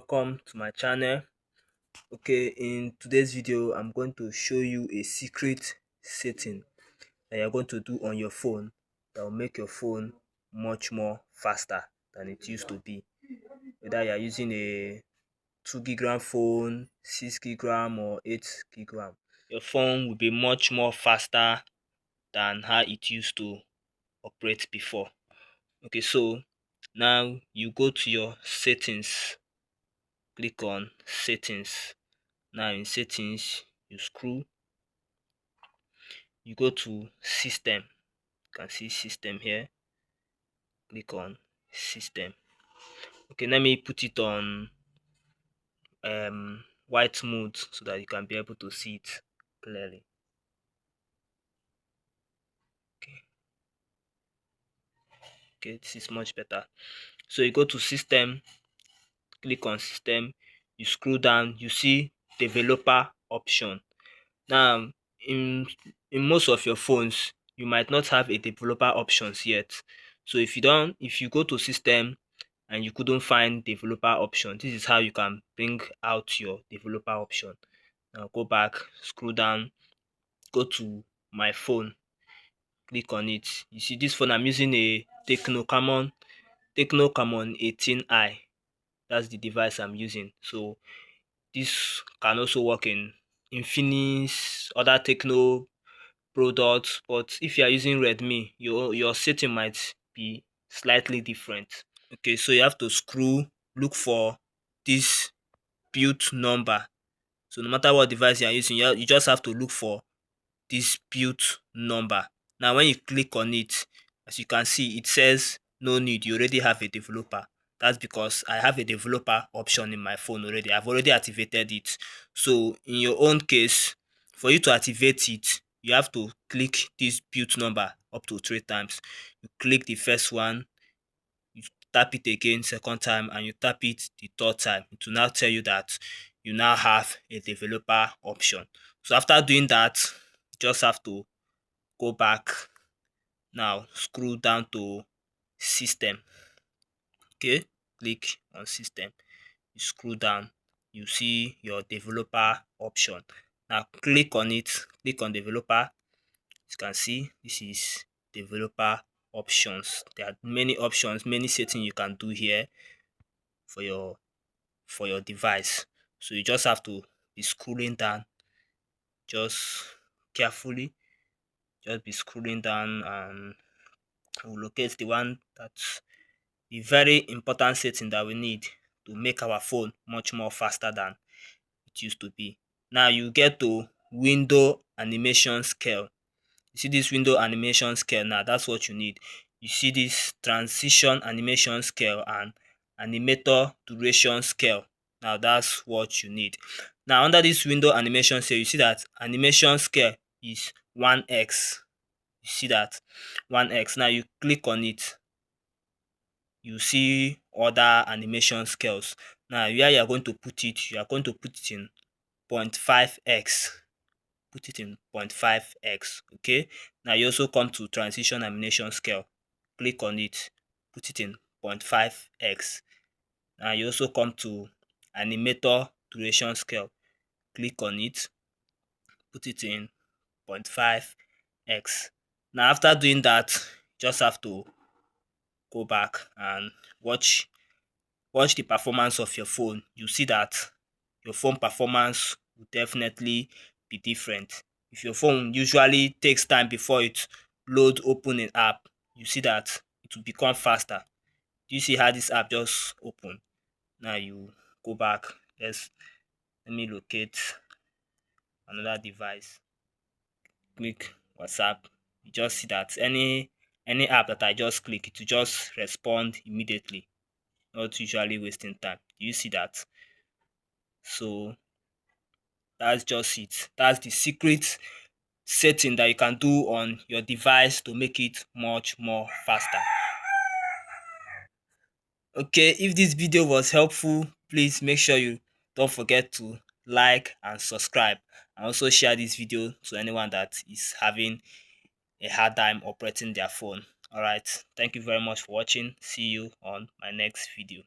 welcome to my channel. Okay, in today's video I'm going to show you a secret setting that you're going to do on your phone that will make your phone much more faster than it used to be. Whether you're using a 2 gig phone, 6 gig or 8 gig, your phone will be much more faster than how it used to operate before. Okay, so now you go to your settings, click on settings. Now in settings you scroll, you go to system. You can see system here, click on system. Okay, let me put it on white mode so that you can be able to see it clearly. Okay, this is much better. So you go to system, click on system, you scroll down, you see developer option. Now in most of your phones you might not have a developer options yet. So if you go to system and you couldn't find developer option, this is how you can bring out your developer option. Now go back, scroll down, go to my phone, click on it. You see this phone, I'm using a Tecno Camon 18i. That's the device I'm using. So this can also work in Infinix, other Tecno products, but if you are using Redmi, your setting might be slightly different. Okay, so you have to scroll, look for this build number. So no matter what device you are using, you just have to look for this build number. Now when you click on it, as you can see, it says no need, you already have a developer. That's because I have a developer option in my phone already. I've already activated it. So in your own case, for you to activate it, you have to click this build number up to 3 times. You click the first one, you tap it again second time, and you tap it the third time. It will now tell you that you now have a developer option. So after doing that, you just have to go back. Now scroll down to system. Okay, click on system, you scroll down, you see your developer option. Now click on it, click on developer. As you can see, this is developer options. There are many options, many settings you can do here for your device. So you just have to be scrolling down, just carefully, just be scrolling down, and we'll locate the one that's the very important setting that we need to make our phone much more faster than it used to be. Now you get to window animation scale. You see this window animation scale, now that's what you need. You see this transition animation scale and animator duration scale. Now that's what you need. Now under this window animation scale, you see that animation scale is 1x. You see that 1x. Now you click on it, you see other animation scales. Now where you are going to put it, you are going to put it in 0.5x. Put it in 0.5x. Okay, now you also come to transition animation scale, click on it, put it in 0.5x. Now you also come to animator duration scale, click on it, put it in 0.5x. Now after doing that, just have to go back and watch the performance of your phone. You see that your phone performance will definitely be different. If your phone usually takes time before it load open an app, you see that it will become faster. Do you see how this app just open? Now you go back. Let me locate another device. Click WhatsApp. You just see that any app that I just click, it will just respond immediately, not usually wasting time. Do you see that? So that's just it. That's the secret setting that you can do on your device to make it much more faster. Okay, if this video was helpful, please make sure you don't forget to like and subscribe, and also share this video to anyone that is having a hard time operating their phone. Alright, thank you very much for watching. See you on my next video.